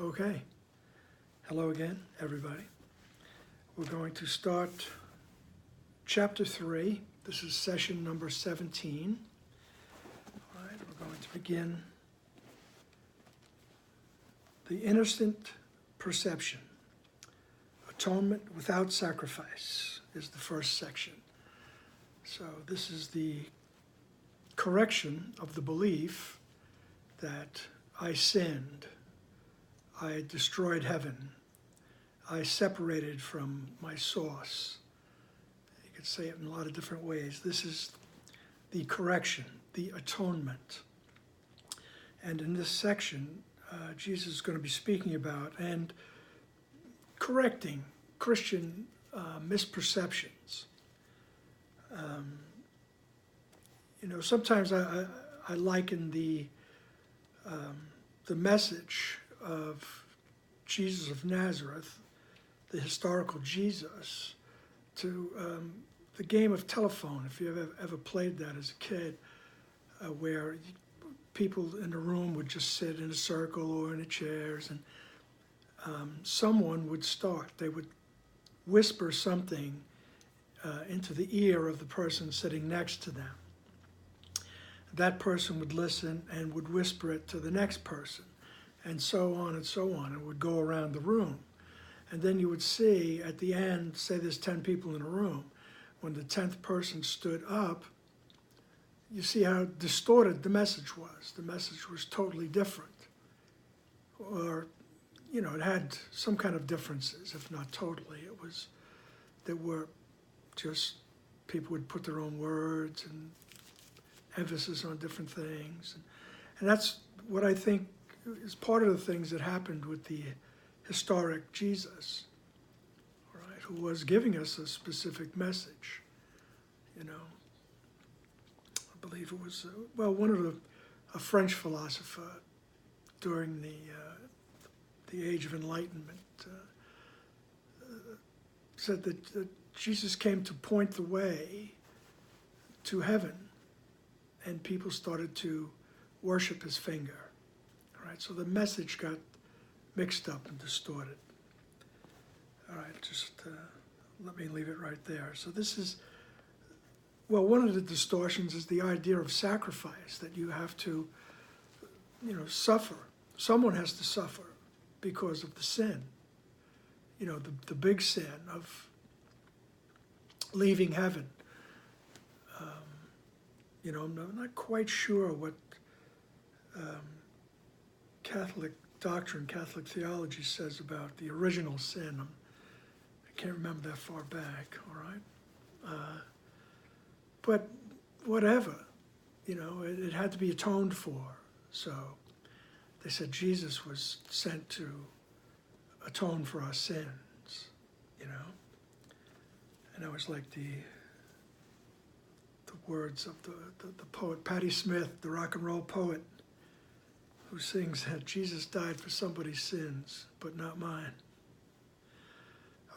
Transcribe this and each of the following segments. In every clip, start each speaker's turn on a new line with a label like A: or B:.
A: Okay. Hello again, everybody. We're going to start chapter 3. This is session number 17. All right, we're going to begin the innocent perception. Atonement without sacrifice is the first section. So this is the correction of the belief that I sinned, I destroyed heaven, I separated from my source. You could say it in a lot of different ways. This is the correction, the atonement. And in this section, Jesus is going to be speaking about and correcting Christian misperceptions. Sometimes I liken the message of Jesus of Nazareth, the historical Jesus, to the game of telephone, if you ever played that as a kid, where people in the room would just sit in a circle or in the chairs, and someone would start. They would whisper something into the ear of the person sitting next to them. That person would listen and would whisper it to the next person, and so on and so on. It would go around the room. And then you would see at the end, say there's 10 people in a room, when the 10th person stood up, you see how distorted the message was. The message was totally different. Or, it had some kind of differences, if not totally. There were just, people would put their own words and emphasis on different things. And that's what I think is part of the things that happened with the historic Jesus, right, who was giving us a specific message. I believe it was, a French philosopher during the Age of Enlightenment said that Jesus came to point the way to heaven, and people started to worship his finger. All right, so the message got mixed up and distorted. All right, just let me leave it right there. So this is, one of the distortions is the idea of sacrifice, that you have to, suffer. Someone has to suffer because of the sin. The big sin of leaving heaven. I'm not quite sure what Catholic doctrine, Catholic theology says about the original sin. I can't remember that far back, all right? But whatever, it had to be atoned for. So they said Jesus was sent to atone for our sins, And I was like the words of the poet Patti Smith, the rock and roll poet, who sings that Jesus died for somebody's sins, but not mine.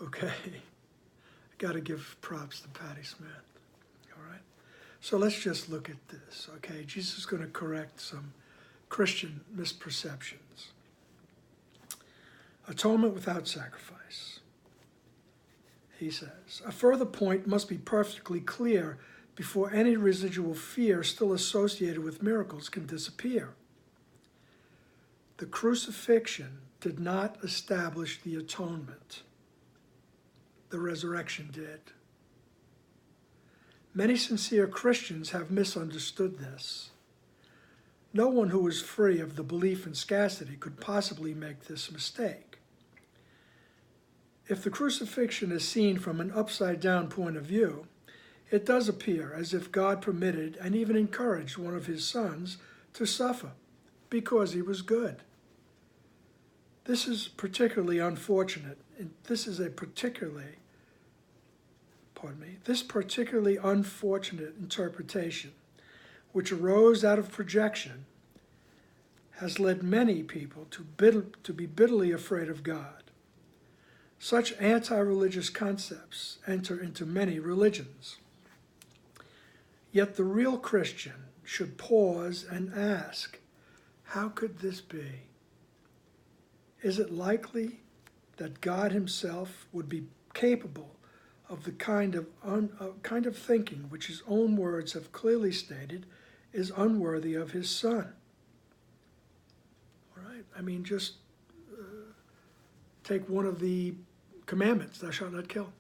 A: Okay, I got to give props to Patti Smith, all right? So let's just look at this, okay? Jesus is going to correct some Christian misperceptions. Atonement without sacrifice. He says, a further point must be perfectly clear before any residual fear still associated with miracles can disappear. The crucifixion did not establish the atonement. The resurrection did. Many sincere Christians have misunderstood this. No one who is free of the belief in scarcity could possibly make this mistake. If the crucifixion is seen from an upside-down point of view, it does appear as if God permitted and even encouraged one of his sons to suffer because he was good. This is particularly unfortunate, and this particularly unfortunate interpretation, which arose out of projection, has led many people to be bitterly afraid of God. Such anti-religious concepts enter into many religions. Yet the real Christian should pause and ask, how could this be? Is it likely that God himself would be capable of the kind of thinking which his own words have clearly stated is unworthy of his Son? All right? I mean, just take one of the commandments, thou shalt not kill.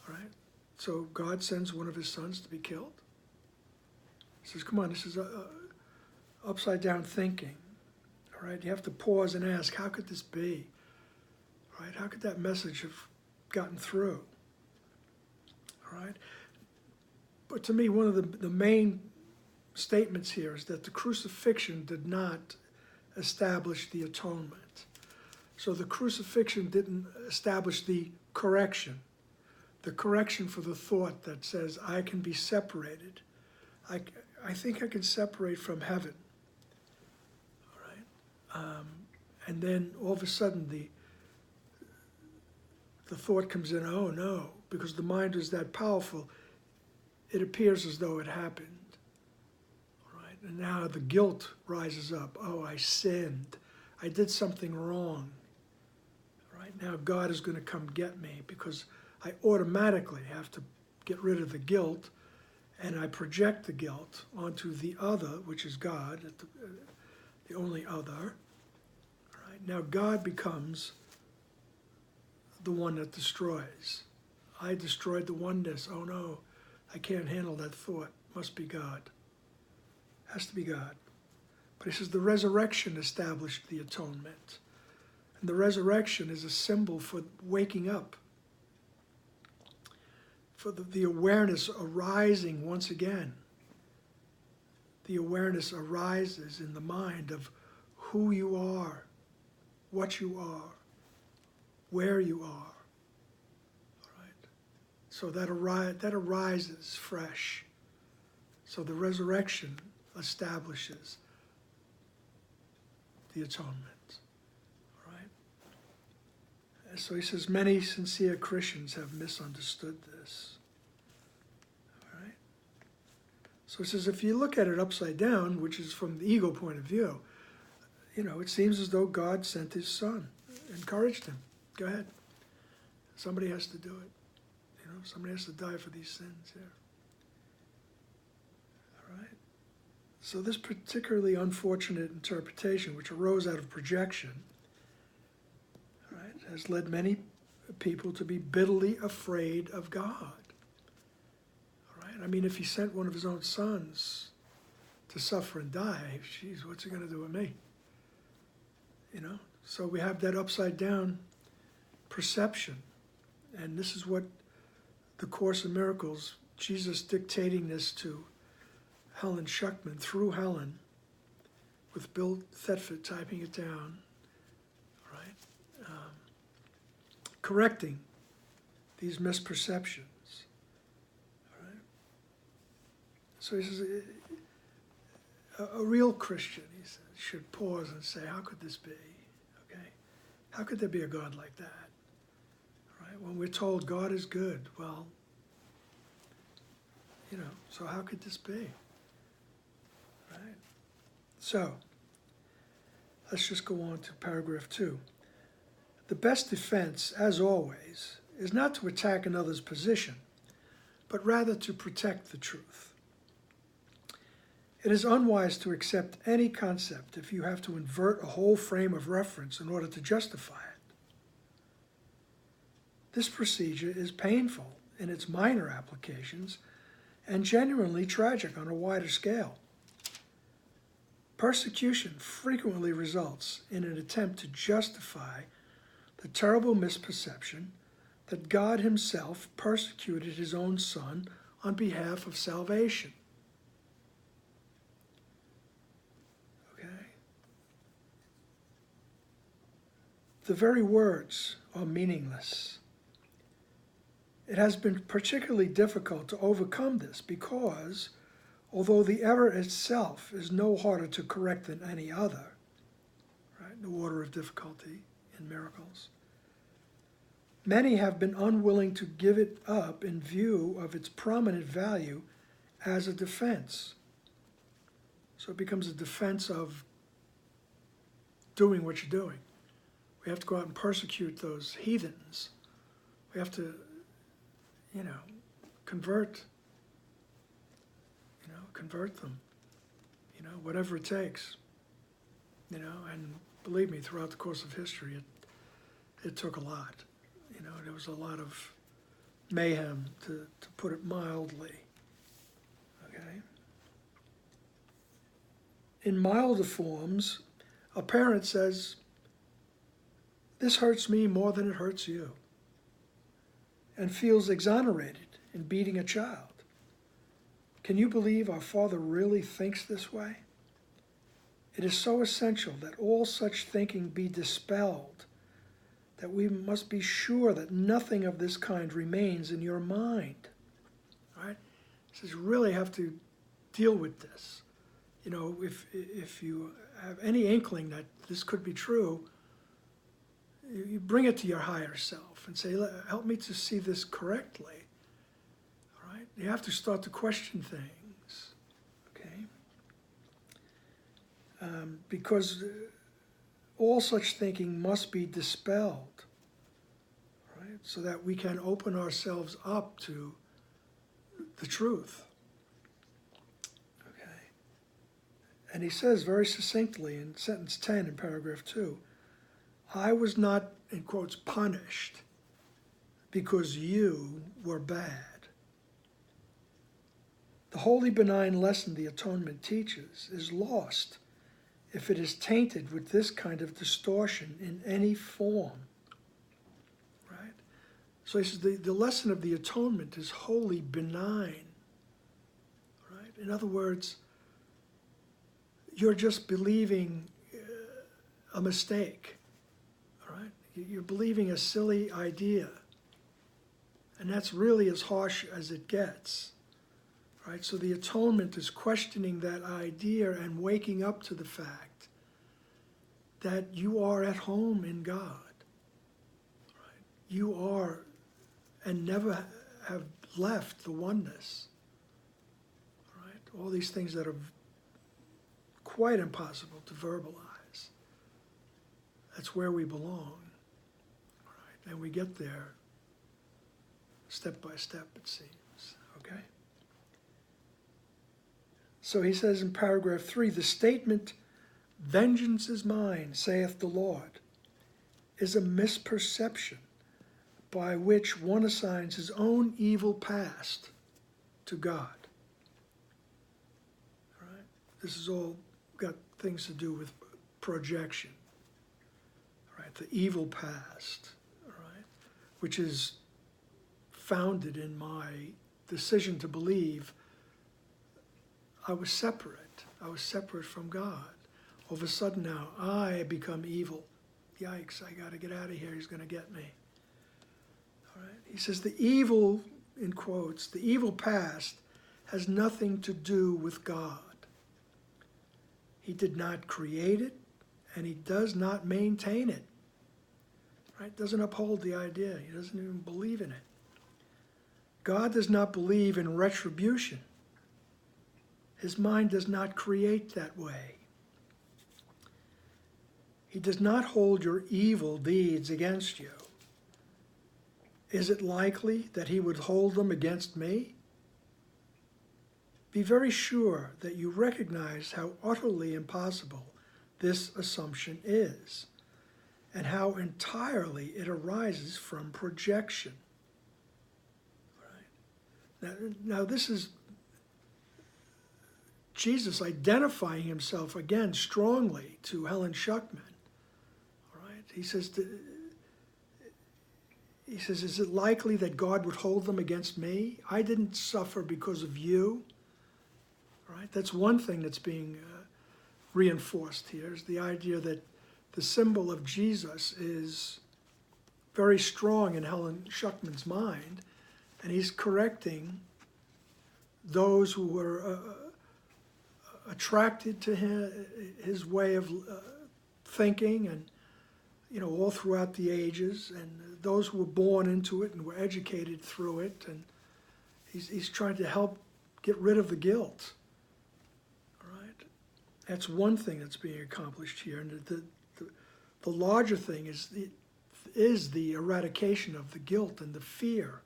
A: All right? So God sends one of his sons to be killed. He says, come on, this is upside down thinking. All right? You have to pause and ask, how could this be? All right? How could that message have gotten through? All right? But to me, one of the main statements here is that the crucifixion did not establish the atonement. So the crucifixion didn't establish the correction for the thought that says, I can be separated. I think I can separate from heaven. All right? And then all of a sudden the thought comes in, oh no, because the mind is that powerful, it appears as though it happened. All right? And now the guilt rises up. Oh, I sinned. I did something wrong. All right? Now God is going to come get me because I automatically have to get rid of the guilt, and I project the guilt onto the other, which is God, the only other. All right? Now God becomes the one that destroys. I destroyed the oneness. Oh no, I can't handle that thought. Must be God. Has to be God. But he says the resurrection established the atonement. And the resurrection is a symbol for waking up, for the awareness arising once again. The awareness arises in the mind of who you are, what you are, where you are. All right? So that arises fresh. So the resurrection establishes the atonement. All right? And so he says, many sincere Christians have misunderstood this. All right? So he says, if you look at it upside down, which is from the ego point of view, it seems as though God sent his Son, encouraged him. Go ahead. Somebody has to do it. Somebody has to die for these sins here. All right? So this particularly unfortunate interpretation, which arose out of projection, all right, has led many people to be bitterly afraid of God. All right? I mean, if he sent one of his own sons to suffer and die, geez, what's he going to do with me? So we have that upside down perception. And this is what the Course in Miracles, Jesus dictating this to Helen Schuckman through Helen, with Bill Thetford typing it down, right? Correcting these misperceptions. All right? So he says, a real Christian, he says, should pause and say, how could this be? Okay? How could there be a God like that? When we're told God is good, well, so how could this be? Right? So, let's just go on to paragraph 2. The best defense, as always, is not to attack another's position, but rather to protect the truth. It is unwise to accept any concept if you have to invert a whole frame of reference in order to justify it. This procedure is painful in its minor applications and genuinely tragic on a wider scale. Persecution frequently results in an attempt to justify the terrible misperception that God himself persecuted his own Son on behalf of salvation. Okay? The very words are meaningless. It has been particularly difficult to overcome this because, although the error itself is no harder to correct than any other, right, the order of difficulty in miracles, many have been unwilling to give it up in view of its prominent value as a defense. So it becomes a defense of doing what you're doing. We have to go out and persecute those heathens. We have to, convert them, whatever it takes, and believe me, throughout the course of history, it took a lot. There was a lot of mayhem, to put it mildly, okay? In milder forms, a parent says, "This hurts me more than it hurts you," and feels exonerated in beating a child. Can you believe our Father really thinks this way? It is so essential that all such thinking be dispelled that we must be sure that nothing of this kind remains in your mind. All right? He says you really have to deal with this. If you have any inkling that this could be true, you bring it to your higher self and say, "Help me to see this correctly." All right? You have to start to question things, okay? Because all such thinking must be dispelled, right? So that we can open ourselves up to the truth. Okay. And he says very succinctly in sentence 10 in paragraph 2, "I was not," in quotes, "punished because you were bad." The holy benign lesson the atonement teaches is lost if it is tainted with this kind of distortion in any form, right? So he says the lesson of the atonement is wholly benign, right? In other words, you're just believing a mistake, all right? You're believing a silly idea, and that's really as harsh as it gets. Right? So the atonement is questioning that idea and waking up to the fact that you are at home in God. Right? You are and never have left the oneness. Right? All these things that are quite impossible to verbalize. That's where we belong. Right? And we get there step by step, it seems. Okay? So he says in paragraph 3, the statement, "Vengeance is mine, saith the Lord," is a misperception by which one assigns his own evil past to God. All right? This has all got things to do with projection. All right? The evil past, all right? Which is founded in my decision to believe I was separate. I was separate from God. All of a sudden now, I become evil. Yikes, I got to get out of here. He's going to get me. All right? He says the evil, in quotes, the evil past has nothing to do with God. He did not create it, and he does not maintain it. Right? Doesn't uphold the idea. He doesn't even believe in it. God does not believe in retribution. His mind does not create that way. He does not hold your evil deeds against you. Is it likely that he would hold them against me? Be very sure that you recognize how utterly impossible this assumption is, and how entirely it arises from projection. Right? Now this is Jesus identifying himself again strongly to Helen Schuckman. All right? He says, is it likely that God would hold them against me? I didn't suffer because of you. All right? That's one thing that's being reinforced here, is the idea that the symbol of Jesus is very strong in Helen Schuckman's mind, and he's correcting those who were attracted to his way of thinking, and all throughout the ages, and those who were born into it and were educated through it, and he's trying to help get rid of the guilt. All right, that's one thing that's being accomplished here, and the the larger thing is the eradication of the guilt and the fear,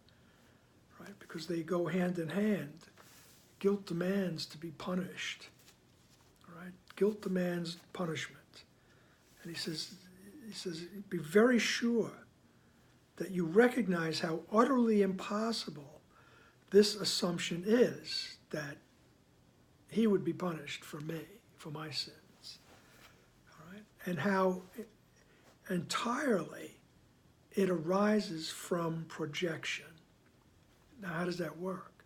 A: right? Because they go hand in hand. Guilt demands to be punished, right? Guilt demands punishment. And he says, be very sure that you recognize how utterly impossible this assumption is, that he would be punished for me, for my sins, all right? And how entirely it arises from projection. Now, how does that work?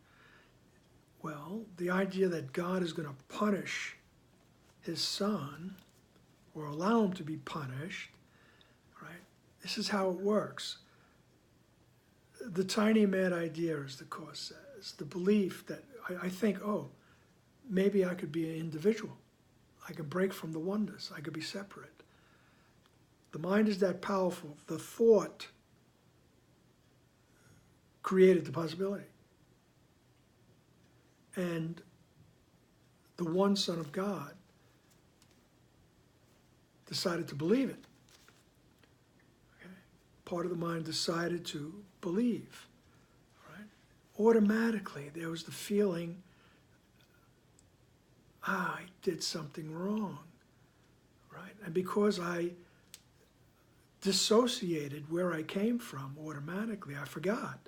A: Well, the idea that God is going to punish his son, or allow him to be punished, right? This is how it works. The tiny mad idea, as the Course says, the belief that I think, oh, maybe I could be an individual. I could break from the oneness. I could be separate. The mind is that powerful. The thought created the possibility. And the one Son of God decided to believe it. Okay? Part of the mind decided to believe. Right? Automatically, there was the feeling, I did something wrong. Right? And because I dissociated where I came from automatically, I forgot.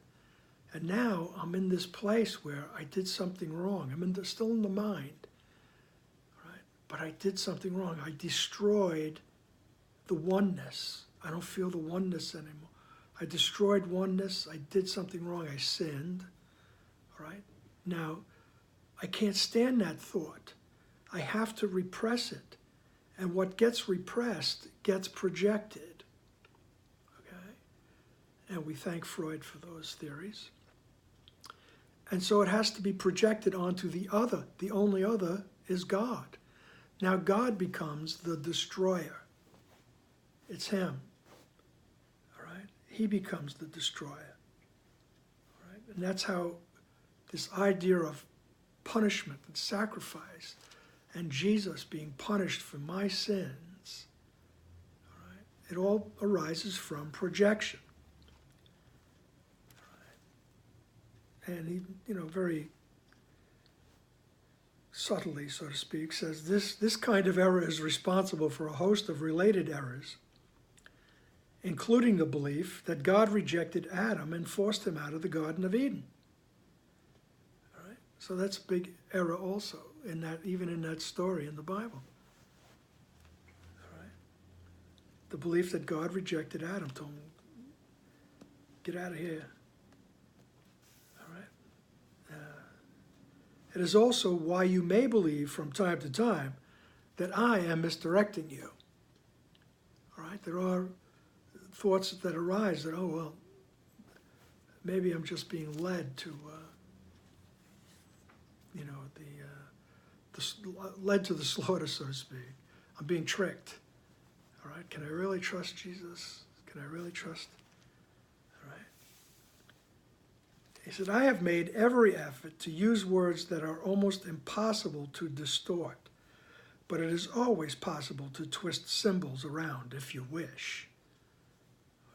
A: And now I'm in this place where I did something wrong. I'm still in the mind, right? But I did something wrong. I destroyed the oneness. I don't feel the oneness anymore. I destroyed oneness. I did something wrong. I sinned, all right? Now, I can't stand that thought. I have to repress it. And what gets repressed gets projected, okay? And we thank Freud for those theories. And so it has to be projected onto the other. The only other is God. Now God becomes the destroyer. It's him. All right? He becomes the destroyer. All right? And that's how this idea of punishment and sacrifice and Jesus being punished for my sins, all right, it all arises from projection. And he, very subtly, so to speak, says this kind of error is responsible for a host of related errors, including the belief that God rejected Adam and forced him out of the Garden of Eden. All right? So that's a big error also, even in that story in the Bible. All right? The belief that God rejected Adam, told him, get out of here. It is also why you may believe from time to time that I am misdirecting you. All right? There are thoughts that arise that, oh, well, maybe I'm just being led to, led to the slaughter, so to speak. I'm being tricked. All right? Can I really trust Jesus? Can I really trust? He said, I have made every effort to use words that are almost impossible to distort, but it is always possible to twist symbols around if you wish.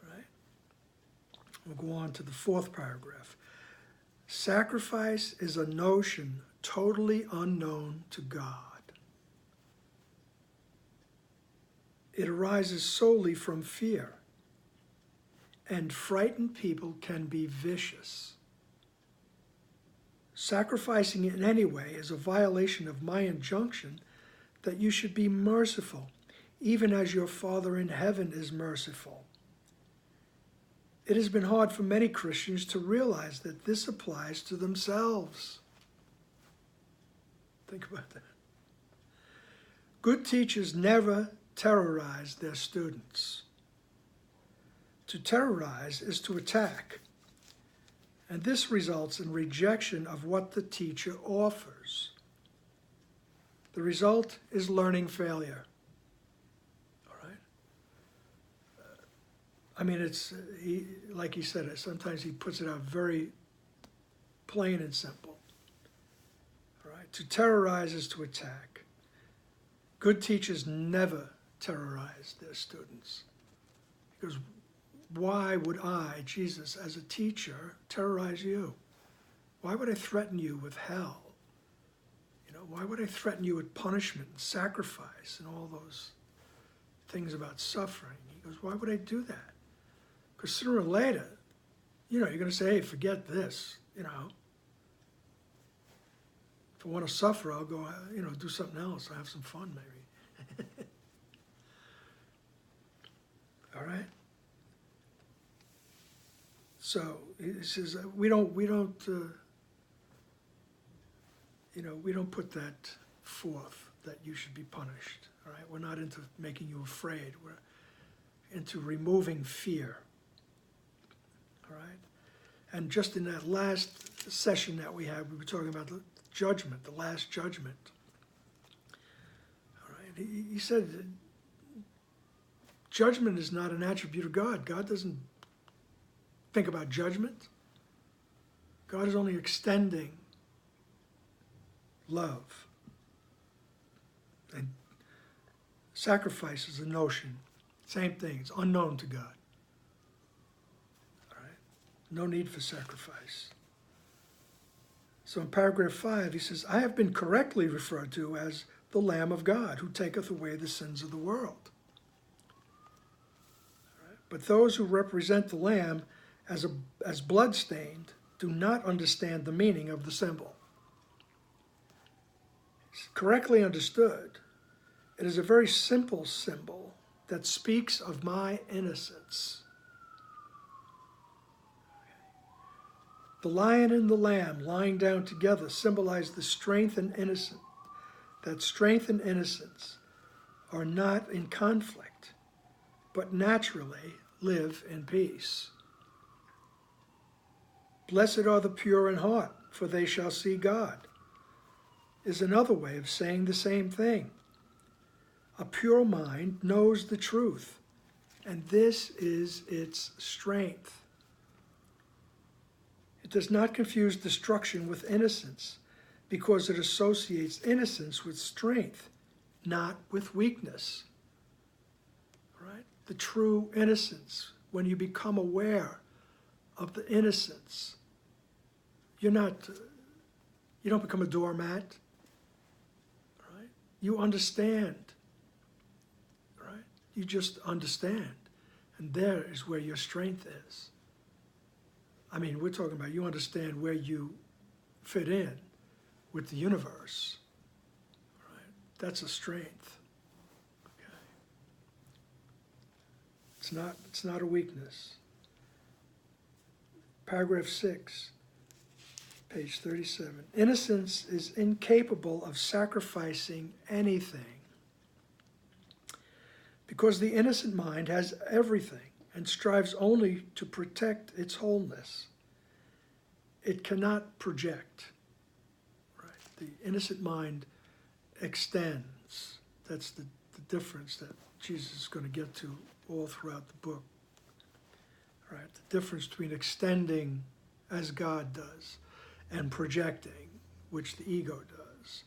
A: All right? We'll go on to the fourth paragraph. Sacrifice is a notion totally unknown to God. It arises solely from fear, and frightened people can be vicious. Sacrificing in any way is a violation of my injunction that you should be merciful, even as your Father in heaven is merciful. It has been hard for many Christians to realize that this applies to themselves. Think about that. Good teachers never terrorize their students. To terrorize is to attack. And this results in rejection of what the teacher offers. The result is learning failure. All right? It's like he said, sometimes he puts it out very plain and simple. All right? To terrorize is to attack. Good teachers never terrorize their students. He goes, why would I, Jesus, as a teacher, terrorize you? Why would I threaten you with hell? You know, why would I threaten you with punishment and sacrifice and all those things about suffering? He goes, why would I do that? Because sooner or later, you know, you're going to say, hey, forget this, you know. If I want to suffer, I'll go, you know, do something else. I'll have some fun, maybe. All right? So he says, we don't put that forth that you should be punished. All right? We're not into making you afraid. We're into removing fear. All right? And just in that last session that we had, we were talking about the judgment, the last judgment. All right? He said that judgment is not an attribute of God. God doesn't think about judgment. God is only extending love. And sacrifice is a notion. Same thing. It's unknown to God. All right? No need for sacrifice. So in paragraph 5, he says, I have been correctly referred to as the Lamb of God, who taketh away the sins of the world. All right? But those who represent the Lamb as blood-stained do not understand the meaning of the symbol. Correctly understood, it is a very simple symbol that speaks of my innocence. The lion and the lamb lying down together symbolize the strength and innocence. That strength and innocence are not in conflict, but naturally live in peace. Blessed are the pure in heart, for they shall see God, is another way of saying the same thing. A pure mind knows the truth, and this is its strength. It does not confuse destruction with innocence, because it associates innocence with strength, not with weakness. Right? The true innocence, when you become aware of the innocence, you don't become a doormat. Right? You understand. Right? You just understand. And there is where your strength is. I mean, we're talking about you understand where you fit in with the universe. Right? That's a strength. Okay. It's not a weakness. Paragraph 6, page 37. Innocence is incapable of sacrificing anything, because the innocent mind has everything and strives only to protect its wholeness. It cannot project. Right? The innocent mind extends. That's the difference that Jesus is going to get to all throughout the book. Right? The difference between extending as God does and projecting, which the ego does.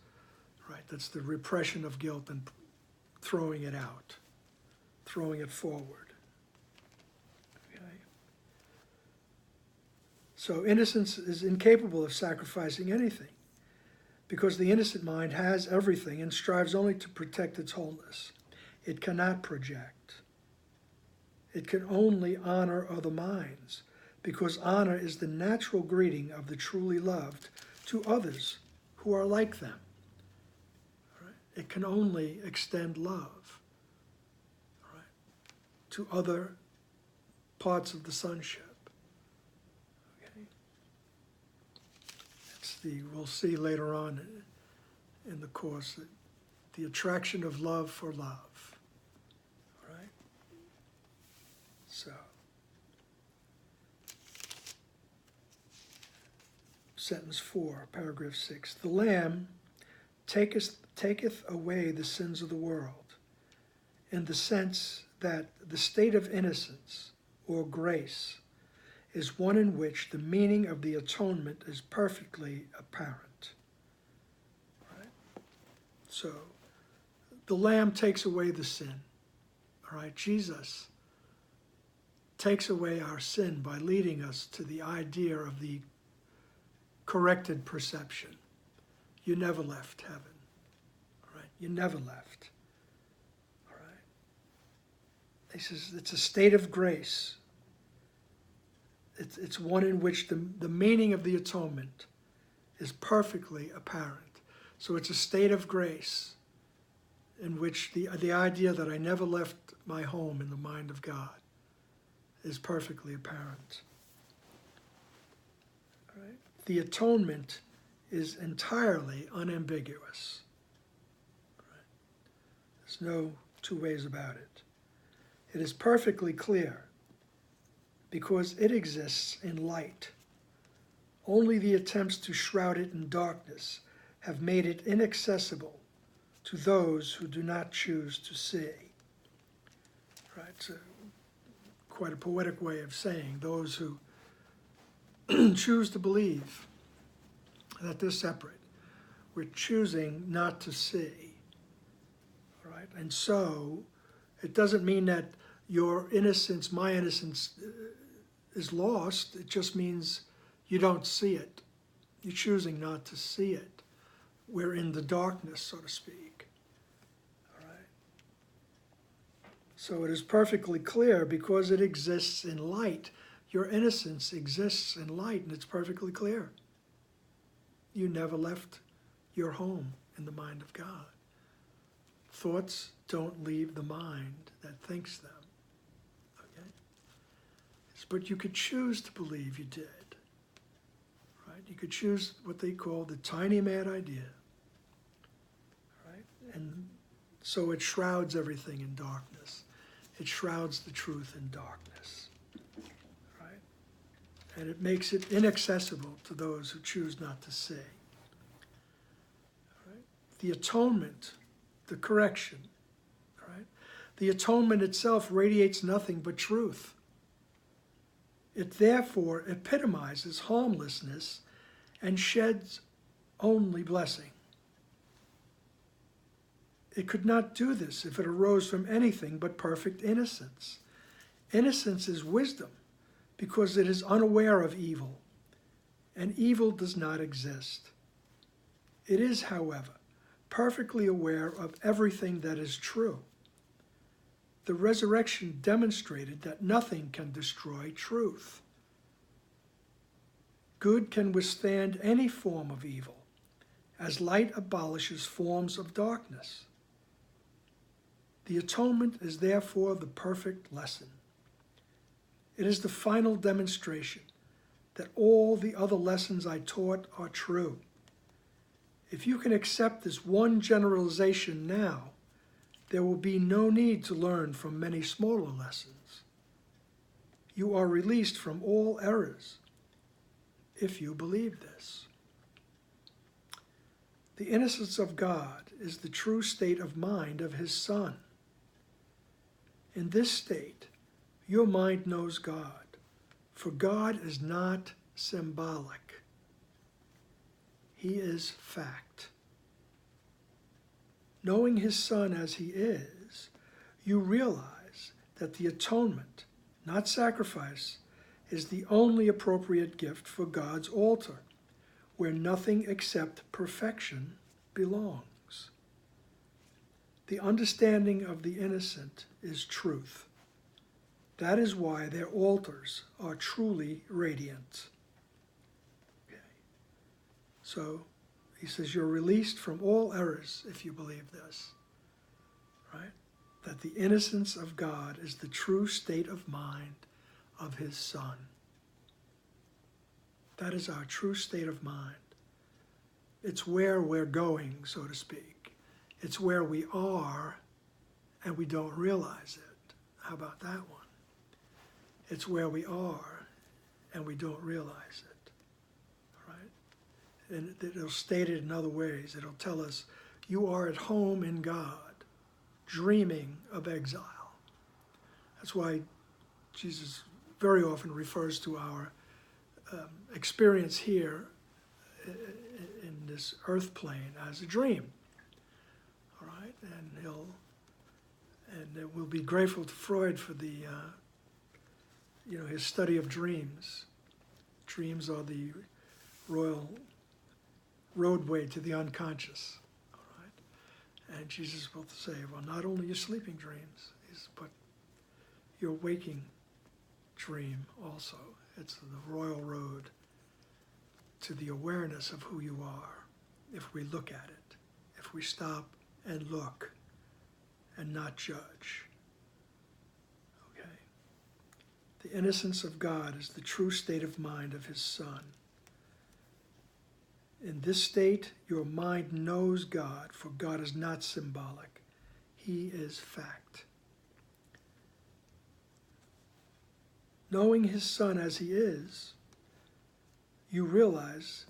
A: Right? That's the repression of guilt and throwing it out, throwing it forward. So innocence is incapable of sacrificing anything, because the innocent mind has everything and strives only to protect its wholeness. It cannot project. It can only honor other minds, because honor is the natural greeting of the truly loved to others who are like them. Right? It can only extend love, right, to other parts of the sonship. We'll see later on in the course that the attraction of love for love. All right? So, sentence 4, paragraph 6. The Lamb taketh away the sins of the world, in the sense that the state of innocence or grace is one in which the meaning of the atonement is perfectly apparent. Right? So, the Lamb takes away the sin. All right, Jesus takes away our sin by leading us to the idea of the corrected perception. You never left heaven. All right, you never left. All right. He says it's a state of grace. It's one in which the meaning of the atonement is perfectly apparent. So it's a state of grace in which the idea that I never left my home in the mind of God is perfectly apparent. All right? The atonement is entirely unambiguous. All right? There's no two ways about it. It is perfectly clear because it exists in light. Only the attempts to shroud it in darkness have made it inaccessible to those who do not choose to see. Right? So, quite a poetic way of saying those who choose to believe that they're separate. We're choosing not to see. Right? And so it doesn't mean that your innocence, my innocence, is lost. It just means you don't see it. You're choosing not to see it. We're in the darkness, so to speak. All right. So it is perfectly clear because it exists in light. Your innocence exists in light, and it's perfectly clear. You never left your home in the mind of God. Thoughts don't leave the mind that thinks them. Okay? But you could choose to believe you did. Right? You could choose what they call the tiny mad idea. Right? And so it shrouds everything in darkness. It shrouds the truth in darkness. Right? And it makes it inaccessible to those who choose not to see. Right? The atonement, the correction, right? The atonement itself radiates nothing but truth. It therefore epitomizes harmlessness and sheds only blessing. It could not do this if it arose from anything but perfect innocence. Innocence is wisdom because it is unaware of evil, and evil does not exist. It is, however, perfectly aware of everything that is true. The resurrection demonstrated that nothing can destroy truth. Good can withstand any form of evil, as light abolishes forms of darkness. The atonement is therefore the perfect lesson. It is the final demonstration that all the other lessons I taught are true. If you can accept this one generalization now, there will be no need to learn from many smaller lessons. You are released from all errors if you believe this. The innocence of God is the true state of mind of his Son. In this state, your mind knows God, for God is not symbolic. He is fact. Knowing his Son as he is, you realize that the atonement, not sacrifice, is the only appropriate gift for God's altar, where nothing except perfection belongs. The understanding of the innocent is truth. That is why their altars are truly radiant. Okay. So he says you're released from all errors if you believe this, right? That the innocence of God is the true state of mind of his Son. That is our true state of mind. It's where we're going, so to speak. It's where we are and we don't realize it. How about that one? It's where we are and we don't realize it. All right? And it'll state it in other ways. It'll tell us, you are at home in God, dreaming of exile. That's why Jesus very often refers to our experience here in this earth plane as a dream. All right? And we'll be grateful to Freud for the, his study of dreams. Dreams are the royal roadway to the unconscious. All right? And Jesus will say, well, not only your sleeping dreams, but your waking dream also. It's the royal road to the awareness of who you are, if we look at it, if we stop and look and not judge. Okay? The innocence of God is the true state of mind of his Son. In this state, your mind knows God, for God is not symbolic. He is fact. Knowing his Son as he is, you realize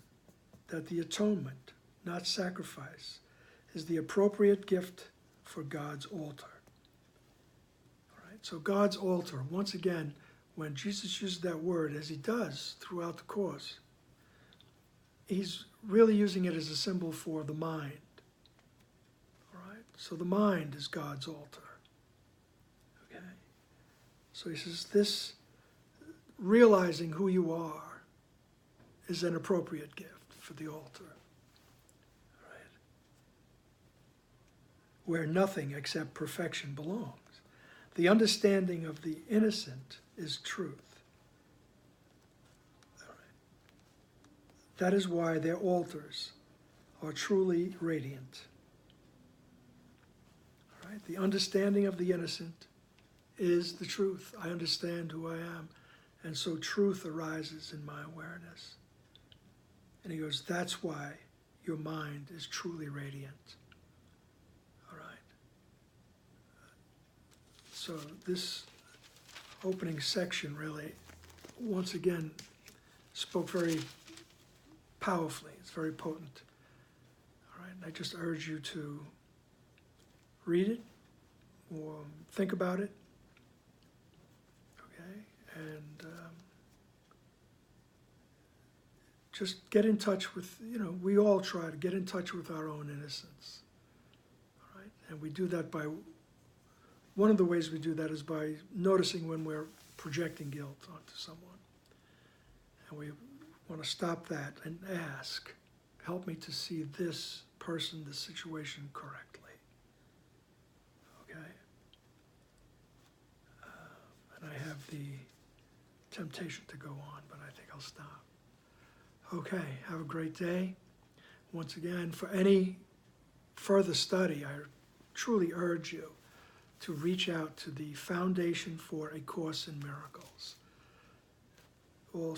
A: that the atonement, not sacrifice, is the appropriate gift for God's altar. All right? So God's altar, once again, when Jesus uses that word, as he does throughout the course, he's really using it as a symbol for the mind. All right? So the mind is God's altar. Okay? So he says this, realizing who you are, is an appropriate gift for the altar. All right? Where nothing except perfection belongs. The understanding of the innocent is truth. All right? That is why their altars are truly radiant. All right? The understanding of the innocent is the truth. I understand who I am, and so truth arises in my awareness. And he goes, that's why your mind is truly radiant. All right. So this opening section really, once again, spoke very powerfully. It's very potent. All right. And I just urge you to read it or think about it. Okay. And just get in touch with, we all try to get in touch with our own innocence. All right? And we do that by, one of the ways we do that is by noticing when we're projecting guilt onto someone. And we want to stop that and ask, help me to see this person, this situation correctly. Okay? And I have the temptation to go on, but I think I'll stop. Okay, have a great day. Once again, for any further study, I truly urge you to reach out to the Foundation for A Course in Miracles. All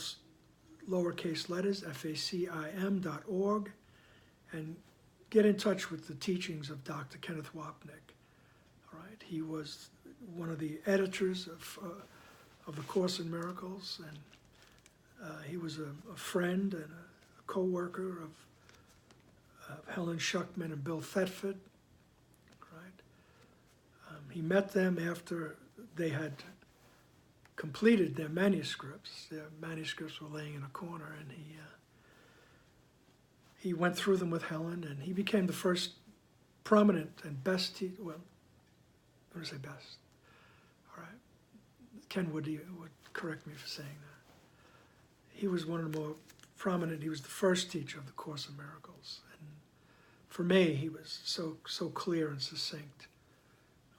A: lowercase letters, FACIM.org, and get in touch with the teachings of Dr. Kenneth Wapnick. All right, he was one of the editors of the Course in Miracles, and he was a friend and a co-worker of Helen Schuckman and Bill Thetford. Right? He met them after they had completed their manuscripts. Their manuscripts were laying in a corner, and he went through them with Helen, and he became the first prominent and best teacher. Well, I'm going to say best. All right. Ken would correct me for saying that. He was one of the more prominent, he was the first teacher of the Course in Miracles. And for me, he was so clear and succinct.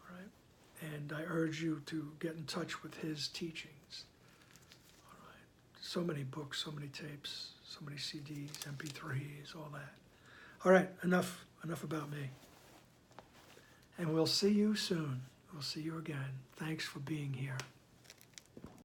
A: All right? And I urge you to get in touch with his teachings. All right? So many books, so many tapes, so many CDs, MP3s, all that. All right, enough about me. And we'll see you soon. We'll see you again. Thanks for being here.